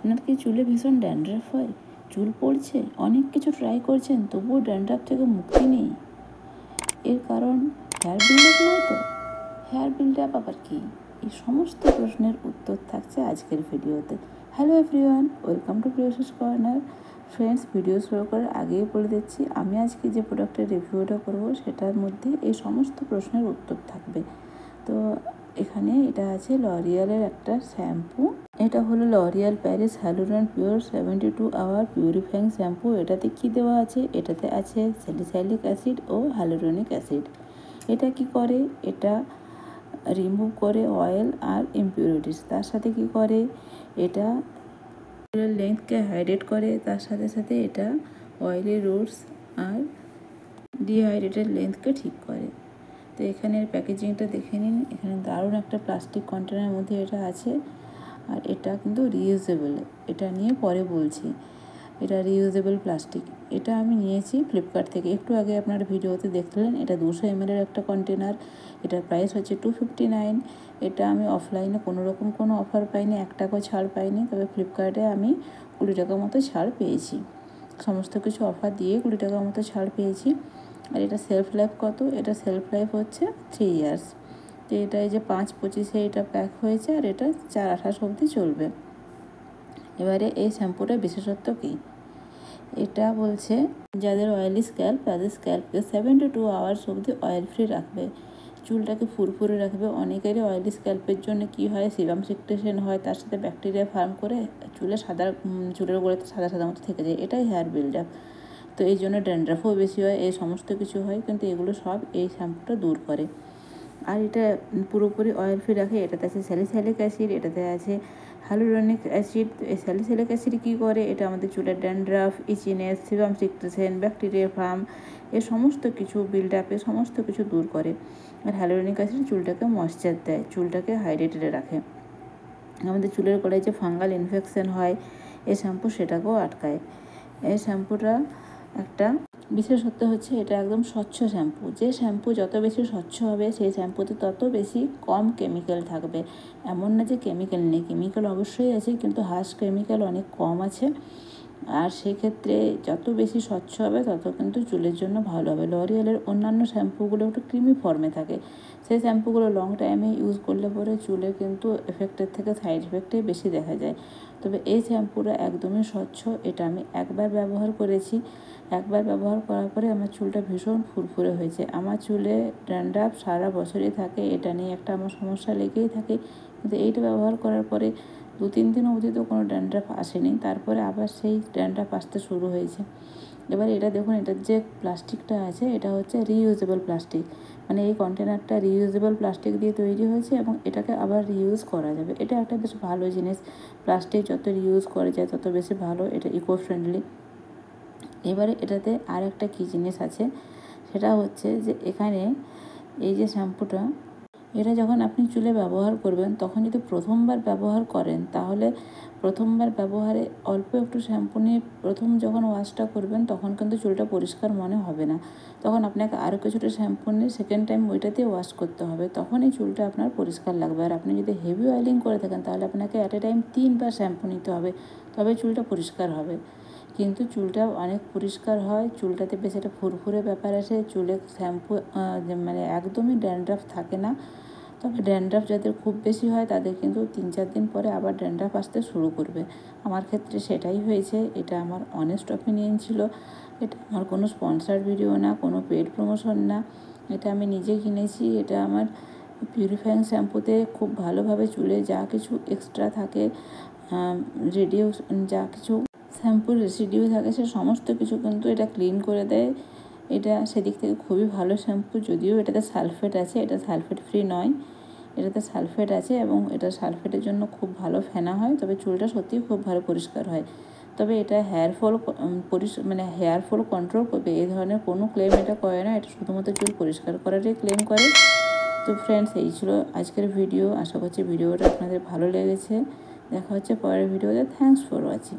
আপনার কি চুলে ভীষণ ড্যান্ড্রাফ হয়, চুল পড়ছে, অনেক কিছু ট্রাই করছেন তবুও ড্যান্ড্রাফ থেকে মুক্তি নেই? এর কারণ হেয়ার বিল্ডআপ নয় তো? হেয়ার বিল্ডআপ আবার কি? এই সমস্ত প্রশ্নের উত্তর থাকছে আজকের ভিডিওতে। Hello everyone, welcome to Priyasi's corner. Friends, video শুরু করার আগেই বলে দিচ্ছি, আমি আজকে যে প্রোডাক্টের রিভিউটা করব সেটার মধ্যে এই সমস্ত প্রশ্নের উত্তর থাকবে। তো এখানে এটা আছে লরিয়ালের একটা শ্যাম্পু। এটা হলো L'Oreal Paris hyaluron pure 72 hour purifying shampoo. এটাতে কি দেওয়া আছে? এটাতে আছে স্যালিসাইলিক অ্যাসিড ও হ্যালুরনিক অ্যাসিড। এটা কি করে? এটা রিমুভ করে অয়েল আর ইমপিউরিটিস। তার সাথে কি করে? এটা চুলের লেন্থকে হাইড্রেট করে, তার সাথে সাথে এটা অয়েলি রুটস আর ডিহাইড্রেটেড লেন্থকে ঠিক করে। তো এখানের প্যাকেজিংটা দেখে নিন। এখানে দারুণ একটা প্লাস্টিক কন্টেনারের মধ্যে এটা আছে, আর এটা কিন্তু রিইউজেবল। এটা নিয়ে পরে বলছি। এটা রিইউজেবল প্লাস্টিক। এটা আমি নিয়েছি ফ্লিপকার্ট থেকে। একটু আগে আপনার ভিডিওতে দেখলেন, এটা 200 ml একটা কন্টেনার। এটার প্রাইস হচ্ছে 259। এটা আমি অফলাইনে কোনো রকম কোনো অফার পাইনি, 1 টাকাও ছাড় পাইনি। তবে ফ্লিপকার্টে আমি 20 টাকা মতো ছাড় পেয়েছি। সমস্ত কিছু অফার দিয়ে 20 টাকা মতো ছাড় পেয়েছি। আর এটা সেলফ লাইফ কত? এটা সেলফ লাইফ হচ্ছে 3 ইয়ার্স। তো এটা এই যে 5/25 এটা প্যাক হয়েছে, আর এটা 4/28 অবধি চলবে। এবারে এই শ্যাম্পুটার বিশেষত্ব কী? এটা বলছে যাদের অয়েলি স্ক্যাল্প, তাদের স্ক্যাল্পকে 72 আওয়ার্স অবধি অয়েল ফ্রি রাখবে, চুলটাকে ফুরফুরে রাখবে। অনেকেরই অয়েলি স্ক্যাল্পের জন্য কি হয়, সিরাম সিক্রেশন হয়, তার সাথে ব্যাকটেরিয়া ফার্ম করে চুলের গোড়াতে সাদা সাদা মতো থেকে যায়। এটাই হেয়ার বিল্ডআপ। তো এই জন্য ড্যান্ড্রাফও বেশি হয়, এই সমস্ত কিছু হয়, কিন্তু এগুলো সব এই শ্যাম্পুটা দূর করে। আর এটা পুরোপুরি অয়েল ফ্রি রাখে। এটাতে আছে স্যালিসাইলিক অ্যাসিড, এটাতে আছে হ্যালুরনিক অ্যাসিড। এই স্যালিসাইলিক অ্যাসিড কী করে? এটা আমাদের চুলের dandruff, itchiness, sebum secretion, bacteria ফার্ম, এ সমস্ত কিছু বিল্ডআপে সমস্ত কিছু দূর করে। আর হ্যালুরনিক অ্যাসিড চুলটাকে ময়েশ্চার দেয়, চুলটাকে হাইড্রেটেড রাখে। আমাদের চুলের গোড়ায় যে ফাঙ্গাল ইনফেকশন হয়, এই শ্যাম্পু সেটাকেও আটকায়। এই শ্যাম্পুটা একটা বিশেষত্ব হচ্ছে এটা একদম স্বচ্ছ শ্যাম্পু। যে শ্যাম্পু যত বেশি স্বচ্ছ হবে, সেই শ্যাম্পুতে তত বেশি কম কেমিক্যাল থাকবে। এমন না যে কেমিক্যাল নেই, কেমিক্যাল অবশ্যই আছে, কিন্তু হার্শ কেমিক্যাল অনেক কম আছে। আর সেক্ষেত্রে যত বেশি স্বচ্ছ হবে তত কিন্তু চুলের জন্য ভালো হবে। লরিয়ালের অন্যান্য শ্যাম্পুগুলো একটু ক্রিমি ফর্মে থাকে। সেই শ্যাম্পুগুলো লং টাইমে ইউজ করলে পরে চুলে কিন্তু এফেক্টের থেকে সাইড এফেক্টে বেশি দেখা যায়। তবে এই শ্যাম্পুটা একদমই স্বচ্ছ। এটা আমি একবার ব্যবহার করেছি। একবার ব্যবহার করার পরে আমার চুলটা ভীষণ ফুরফুরে হয়েছে। আমার চুলে ড্যান্ড্রাফ সারা বছরই থাকে, এটা নিয়ে একটা আমার সমস্যা লেগেই থাকে। কিন্তু এইটা ব্যবহার করার পরে 2-3 দিন অবধি তো কোনো ড্যান্ড্রাফ আসেনি, তারপরে আবার সেই ড্যান্ড্রাফ আসতে শুরু হয়েছে। এবার এটা দেখুন, এটার যে প্লাস্টিকটা আছে এটা হচ্ছে রিইউজেবল প্লাস্টিক। মানে এই কন্টেনারটা রিইউজেবল প্লাস্টিক দিয়ে তৈরি হয়েছে এবং এটাকে আবার রিইউজ করা যাবে। এটা একটা বেশ ভালো জিনিস। প্লাস্টিক যত রিইউজ করা যায় তত বেশি ভালো, এটা ইকো ফ্রেন্ডলি। এবারে এটাতে আর একটা কী জিনিস আছে, সেটা হচ্ছে যে এখানে এই যে শ্যাম্পুটা, এটা যখন আপনি চুলে ব্যবহার করবেন তখন যদি প্রথমবার ব্যবহার করেন, তাহলে প্রথমবার ব্যবহারে অল্প একটু শ্যাম্পু নিয়ে প্রথম যখন ওয়াশটা করবেন তখন কিন্তু চুলটা পরিষ্কার মনে হবে না। তখন আপনাকে আরও কিছুটা শ্যাম্পু নিয়ে সেকেন্ড টাইম ওইটাতে ওয়াশ করতে হবে, তখনই চুলটা আপনার পরিষ্কার লাগবে। আর আপনি যদি হেভি অয়েলিং করে থাকেন তাহলে আপনাকে অ্যাট এ টাইম 3বার শ্যাম্পু নিতে হবে, তবে চুলটা পরিষ্কার হবে। কিন্তু চুলটা অনেক পরিষ্কার হয়, চুলটাতে বেশ একটা ফুরফুরে ব্যাপার আসে, চুলে শ্যাম্পু মানে একদমই ড্যান্ড্রাফ থাকে না। তবে ড্যান্ড্রাফ যাদের খুব বেশি হয় তাদের কিন্তু 3-4 দিন পরে আবার ড্যান্ড্রাফ আসতে শুরু করবে। আমার ক্ষেত্রে সেটাই হয়েছে। এটা আমার অনেস্ট অপিনিয়ন ছিল। এটা আমার কোনো স্পন্সার ভিডিও না, কোনো পেড প্রমোশন না। এটা আমি নিজে কিনেছি। এটা আমার পিউরিফাইং শ্যাম্পুতে খুব ভালোভাবে চুলে যা কিছু এক্সট্রা থাকে, যা কিছু শ্যাম্পুর রেসিডিউ থাকে, সে সমস্ত কিছু কিন্তু এটা ক্লিন করে দেয়। এটা সেদিক থেকে খুবই ভালো শ্যাম্পু। যদিও এটাতে সালফেট আছে, এটা সালফেট ফ্রি নয়, এটাতে সালফেট আছে এবং এটা সালফেটের জন্য খুব ভালো ফেনা হয়। তবে চুলটা সত্যিই খুব ভালো পরিষ্কার হয়। তবে এটা হেয়ার ফল কন্ট্রোল করবে এই ধরনের কোনো ক্লেম এটা করে না। এটা শুধুমাত্র চুল পরিষ্কার করারই ক্লেম করে। তো ফ্রেন্ডস, এই ছিল আজকের ভিডিও। আশা করছি ভিডিওটা আপনাদের ভালো লেগেছে। দেখা হচ্ছে পরের ভিডিওতে। Thanks for watching.